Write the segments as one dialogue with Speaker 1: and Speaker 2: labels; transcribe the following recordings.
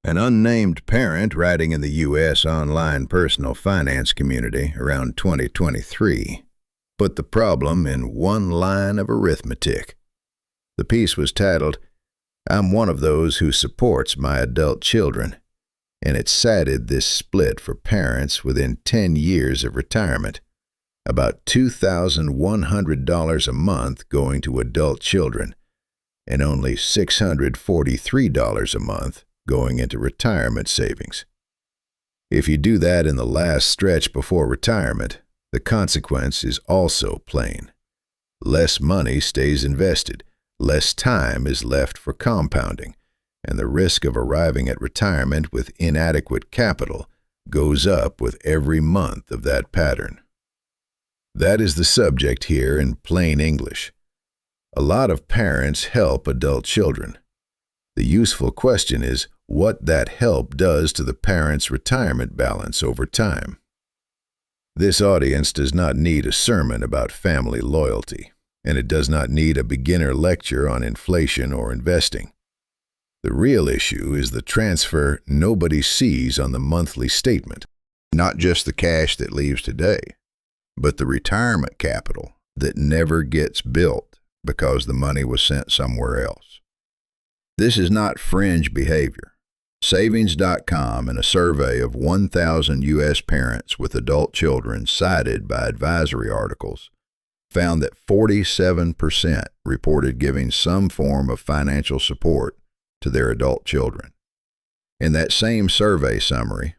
Speaker 1: An unnamed parent writing in the U.S. online personal finance community around 2023 put the problem in one line of arithmetic. The piece was titled, "I'm one of those who supports my adult children," and it cited this split for parents within 10 years of retirement, about $2,100 a month going to adult children, and only $643 a month going into retirement savings. If you do that in the last stretch before retirement, the consequence is also plain. Less money stays invested, less time is left for compounding, and the risk of arriving at retirement with inadequate capital goes up with every month of that pattern. That is the subject here in plain English. A lot of parents help adult children. The useful question is what that help does to the parent's retirement balance over time. This audience does not need a sermon about family loyalty, and it does not need a beginner lecture on inflation or investing. The real issue is the transfer nobody sees on the monthly statement, not just the cash that leaves today, but the retirement capital that never gets built because the money was sent somewhere else. This is not fringe behavior. Savings.com, in a survey of 1,000 U.S. parents with adult children cited by advisory articles, found that 47% reported giving some form of financial support to their adult children. In that same survey summary,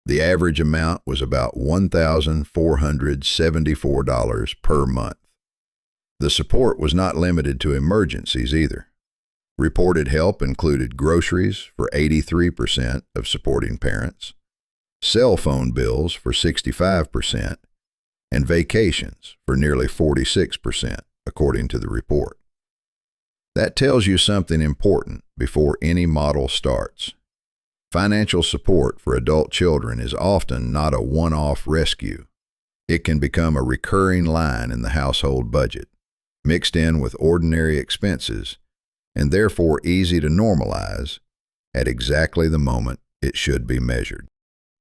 Speaker 1: the average amount was about $1,474 per month. The support was not limited to emergencies either. Reported help included groceries for 83% of supporting parents, cell phone bills for 65%, and vacations for nearly 46%, according to the report. That tells you something important before any model starts. Financial support for adult children is often not a one-off rescue. It can become a recurring line in the household budget, mixed in with ordinary expenses, and therefore easy to normalize at exactly the moment it should be measured.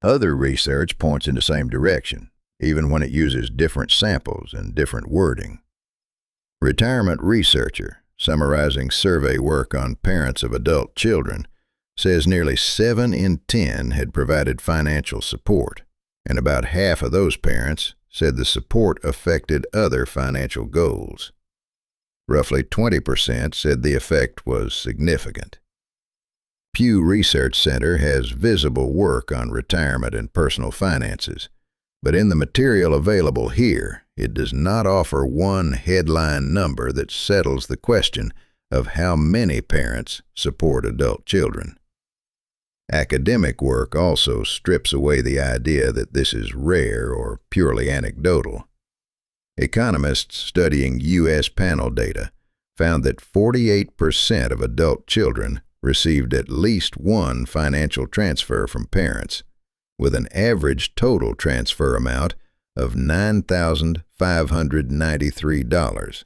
Speaker 1: Other research points in the same direction, even when it uses different samples and different wording. Retirement Researcher, summarizing survey work on parents of adult children, says nearly 7 in 10 had provided financial support, and about half of those parents said the support affected other financial goals. Roughly 20% said the effect was significant. Pew Research Center has visible work on retirement and personal finances, but in the material available here, it does not offer one headline number that settles the question of how many parents support adult children. Academic work also strips away the idea that this is rare or purely anecdotal. Economists studying U.S. panel data found that 48% of adult children received at least one financial transfer from parents, with an average total transfer amount of $9,593,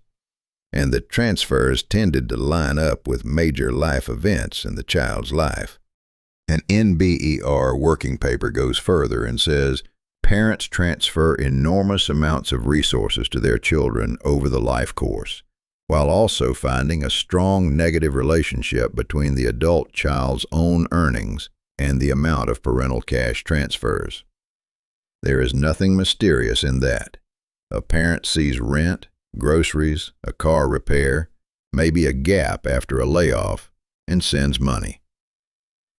Speaker 1: and the transfers tended to line up with major life events in the child's life. An NBER working paper goes further and says, parents transfer enormous amounts of resources to their children over the life course, while also finding a strong negative relationship between the adult child's own earnings and the amount of parental cash transfers. There is nothing mysterious in that. A parent sees rent, groceries, a car repair, maybe a gap after a layoff, and sends money.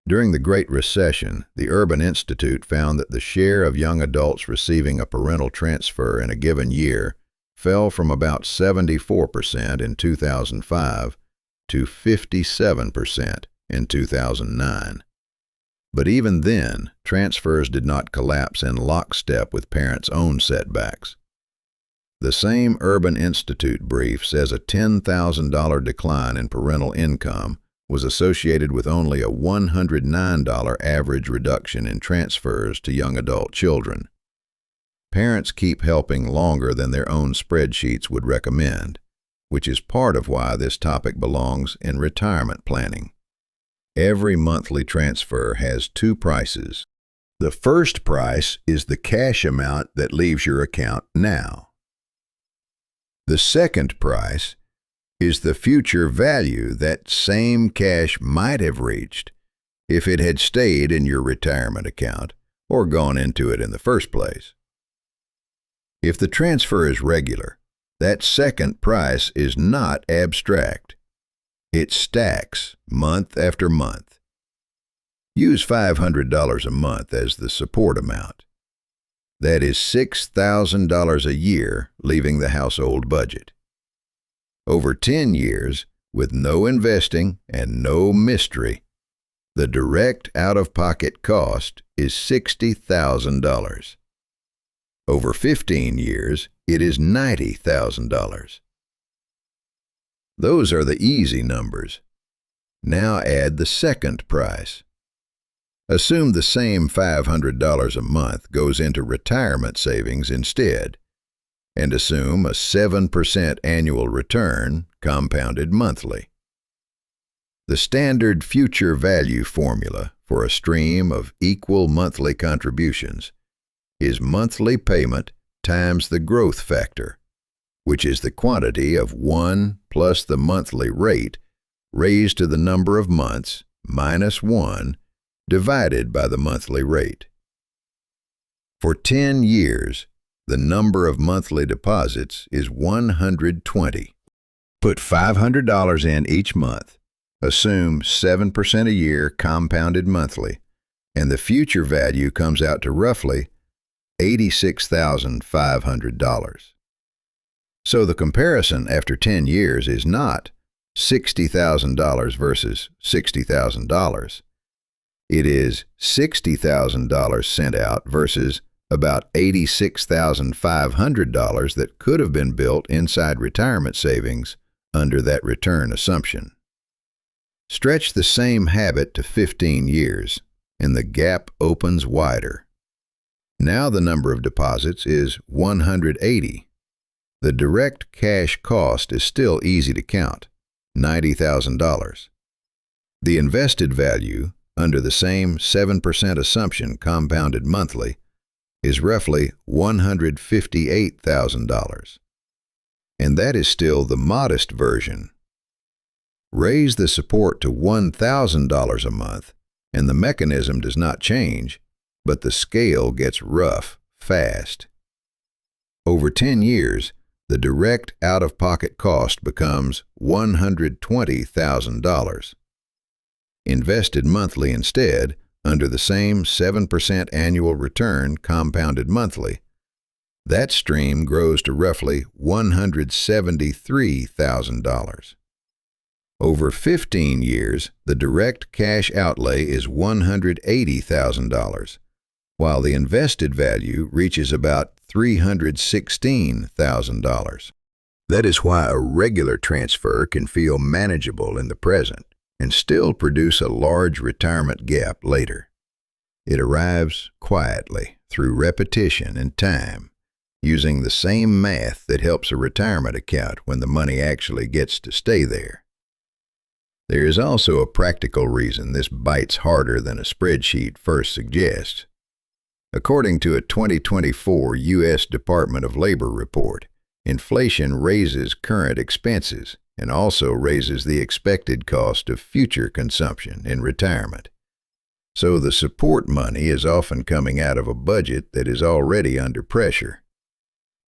Speaker 1: During the Great Recession, the Urban Institute found that the share of young adults receiving a parental transfer in a given year fell from about 74% in 2005 to 57% in 2009. But even then, transfers did not collapse in lockstep with parents' own setbacks. The same Urban Institute brief says a $10,000 decline in parental income was associated with only a $109 average reduction in transfers to young adult children. Parents keep helping longer than their own spreadsheets would recommend, which is part of why this topic belongs in retirement planning. Every monthly transfer has two prices. The first price is the cash amount that leaves your account now. The second price is the future value that same cash might have reached if it had stayed in your retirement account or gone into it in the first place. If the transfer is regular, that second price is not abstract. It stacks month after month. Use $500 a month as the support amount. That is $6,000 a year leaving the household budget. Over 10 years, with no investing and no mystery, the direct out-of-pocket cost is $60,000. Over 15 years, it is $90,000. Those are the easy numbers. Now add the second price. Assume the same $500 a month goes into retirement savings instead, and assume a 7% annual return compounded monthly. The standard future value formula for a stream of equal monthly contributions is monthly payment times the growth factor, which is the quantity of 1 plus the monthly rate raised to the number of months minus 1 divided by the monthly rate. For 10 years, the number of monthly deposits is 120. Put $500 in each month. Assume 7% a year compounded monthly, and the future value comes out to roughly $86,500. So the comparison after 10 years is not $60,000 versus $60,000. It is $60,000 sent out versus about $86,500 that could have been built inside retirement savings under that return assumption. Stretch the same habit to 15 years, and the gap opens wider. Now the number of deposits is 180. The direct cash cost is still easy to count, $90,000. The invested value, under the same 7% assumption compounded monthly, is roughly $158,000. And that is still the modest version. Raise the support to $1,000 a month, and the mechanism does not change, but the scale gets rough fast. Over 10 years, the direct out-of-pocket cost becomes $120,000. Invested monthly instead, under the same 7% annual return compounded monthly, that stream grows to roughly $173,000. Over 15 years, the direct cash outlay is $180,000, while the invested value reaches about $316,000. That is why a regular transfer can feel manageable in the present and still produce a large retirement gap later. It arrives quietly through repetition and time, using the same math that helps a retirement account when the money actually gets to stay there. There is also a practical reason this bites harder than a spreadsheet first suggests. According to a 2024 U.S. Department of Labor report, inflation raises current expenses and also raises the expected cost of future consumption in retirement. So the support money is often coming out of a budget that is already under pressure.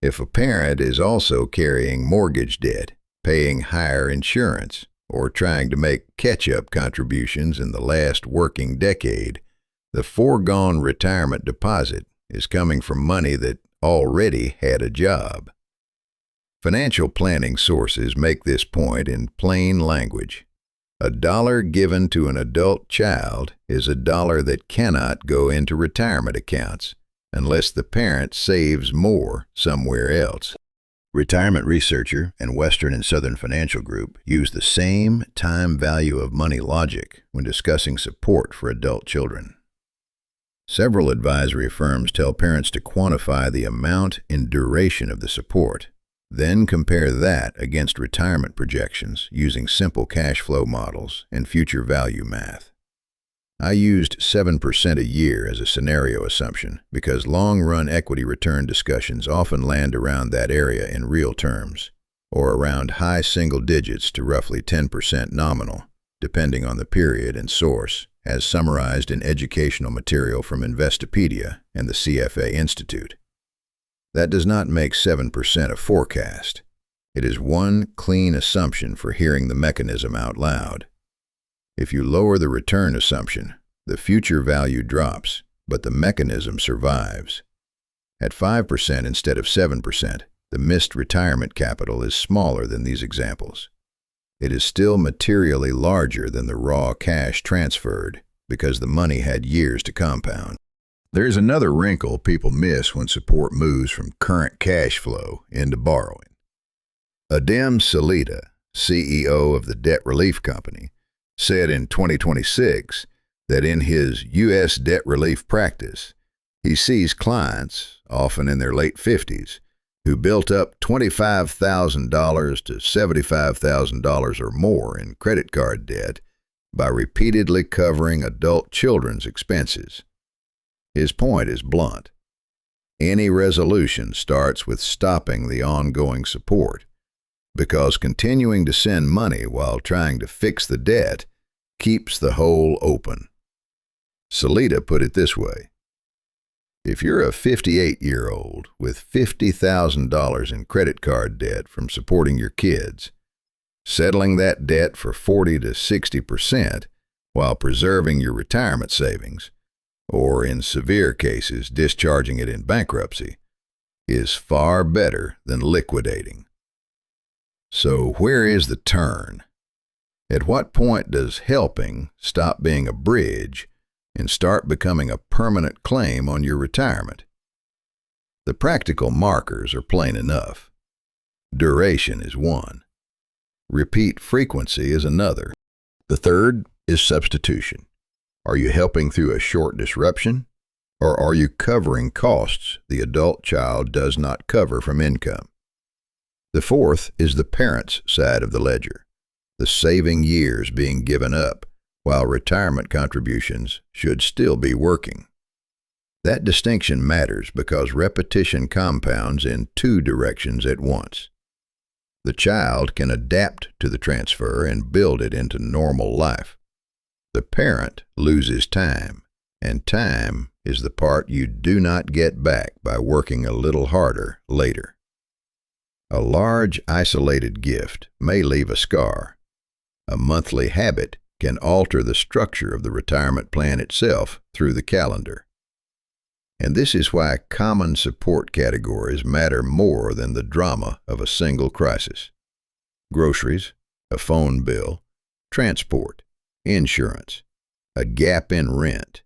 Speaker 1: If a parent is also carrying mortgage debt, paying higher insurance, or trying to make catch-up contributions in the last working decade, the foregone retirement deposit is coming from money that already had a job. Financial planning sources make this point in plain language. A dollar given to an adult child is a dollar that cannot go into retirement accounts unless the parent saves more somewhere else. Retirement Researcher and Western and Southern Financial Group use the same time value of money logic when discussing support for adult children. Several advisory firms tell parents to quantify the amount and duration of the support, then compare that against retirement projections using simple cash flow models and future value math. I used 7% a year as a scenario assumption because long-run equity return discussions often land around that area in real terms, or around high single digits to roughly 10% nominal, depending on the period and source, as summarized in educational material from Investopedia and the CFA Institute. That does not make 7% a forecast. It is one clean assumption for hearing the mechanism out loud. If you lower the return assumption, the future value drops, but the mechanism survives. At 5% instead of 7%, the missed retirement capital is smaller than these examples. It is still materially larger than the raw cash transferred because the money had years to compound. There's another wrinkle people miss when support moves from current cash flow into borrowing. Adem Salita, CEO of the Debt Relief Company, said in 2026 that in his U.S. debt relief practice, he sees clients, often in their late 50s, who built up $25,000 to $75,000 or more in credit card debt by repeatedly covering adult children's expenses. His point is blunt. Any resolution starts with stopping the ongoing support, because continuing to send money while trying to fix the debt keeps the hole open. Salita put it this way: if you're a 58-year-old with $50,000 in credit card debt from supporting your kids, settling that debt for 40 to 60% while preserving your retirement savings, or in severe cases discharging it in bankruptcy, is far better than liquidating. So where is the turn? At what point does helping stop being a bridge and start becoming a permanent claim on your retirement? The practical markers are plain enough. Duration is one. Repeat frequency is another. The third is substitution. Are you helping through a short disruption, or are you covering costs the adult child does not cover from income? The fourth is the parent's side of the ledger, the saving years being given up while retirement contributions should still be working. That distinction matters because repetition compounds in two directions at once. The child can adapt to the transfer and build it into normal life. The parent loses time, and time is the part you do not get back by working a little harder later. A large, isolated gift may leave a scar. A monthly habit can alter the structure of the retirement plan itself through the calendar. And this is why common support categories matter more than the drama of a single crisis. Groceries, a phone bill, transport, insurance, a gap in rent,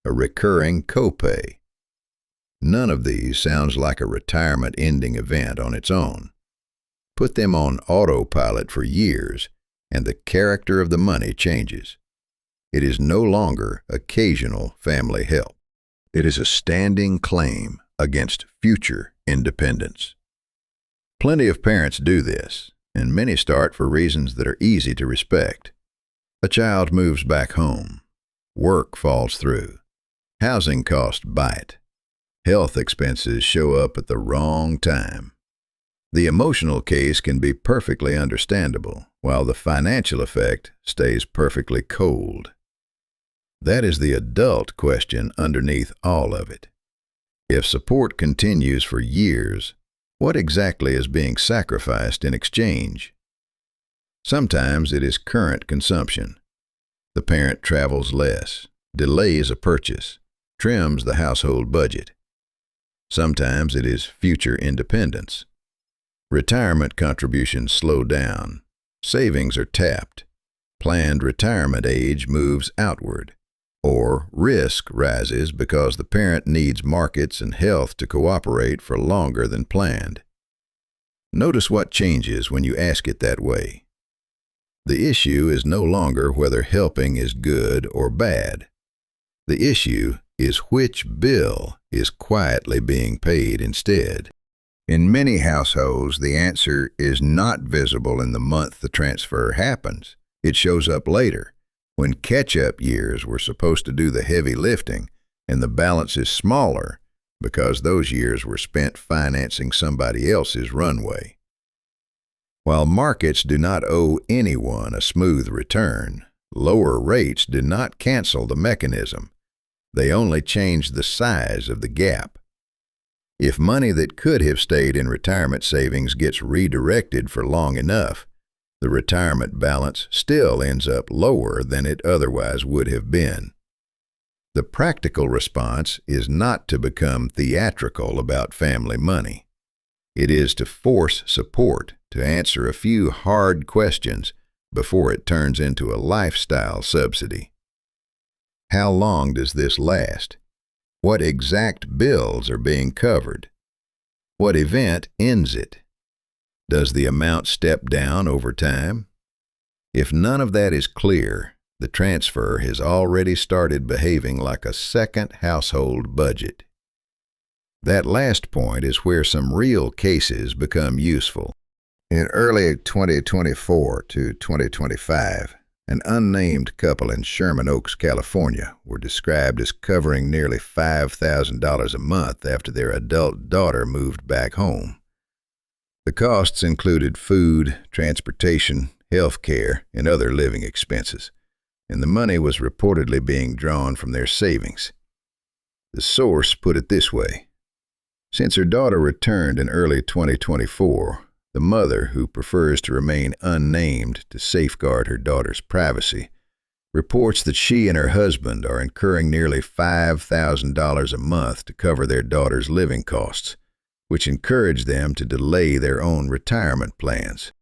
Speaker 1: a recurring copay. None of these sounds like a retirement-ending event on its own. Put them on autopilot for years, and the character of the money changes. It is no longer occasional family help. It is a standing claim against future independence. Plenty of parents do this, and many start for reasons that are easy to respect. A child moves back home. Work falls through. Housing costs bite. Health expenses show up at the wrong time. The emotional case can be perfectly understandable, while the financial effect stays perfectly cold. That is the adult question underneath all of it. If support continues for years, what exactly is being sacrificed in exchange? Sometimes it is current consumption. The parent travels less, delays a purchase, trims the household budget. Sometimes it is future independence. Retirement contributions slow down. Savings are tapped. Planned retirement age moves outward. Or risk rises because the parent needs markets and health to cooperate for longer than planned. Notice what changes when you ask it that way. The issue is no longer whether helping is good or bad. The issue is which bill is quietly being paid instead. In many households, the answer is not visible in the month the transfer happens. It shows up later, when catch-up years were supposed to do the heavy lifting and the balance is smaller because those years were spent financing somebody else's runway. While markets do not owe anyone a smooth return, lower rates do not cancel the mechanism. They only change the size of the gap. If money that could have stayed in retirement savings gets redirected for long enough, the retirement balance still ends up lower than it otherwise would have been. The practical response is not to become theatrical about family money. It is to force support to answer a few hard questions before it turns into a lifestyle subsidy. How long does this last? What exact bills are being covered? What event ends it? Does the amount step down over time? If none of that is clear, the transfer has already started behaving like a second household budget. That last point is where some real cases become useful. In early 2024 to 2025, an unnamed couple in Sherman Oaks, California, were described as covering nearly $5,000 a month after their adult daughter moved back home. The costs included food, transportation, health care, and other living expenses, and the money was reportedly being drawn from their savings. The source put it this way: since her daughter returned in early 2024, the mother, who prefers to remain unnamed to safeguard her daughter's privacy, reports that she and her husband are incurring nearly $5,000 a month to cover their daughter's living costs, which encourage them to delay their own retirement plans.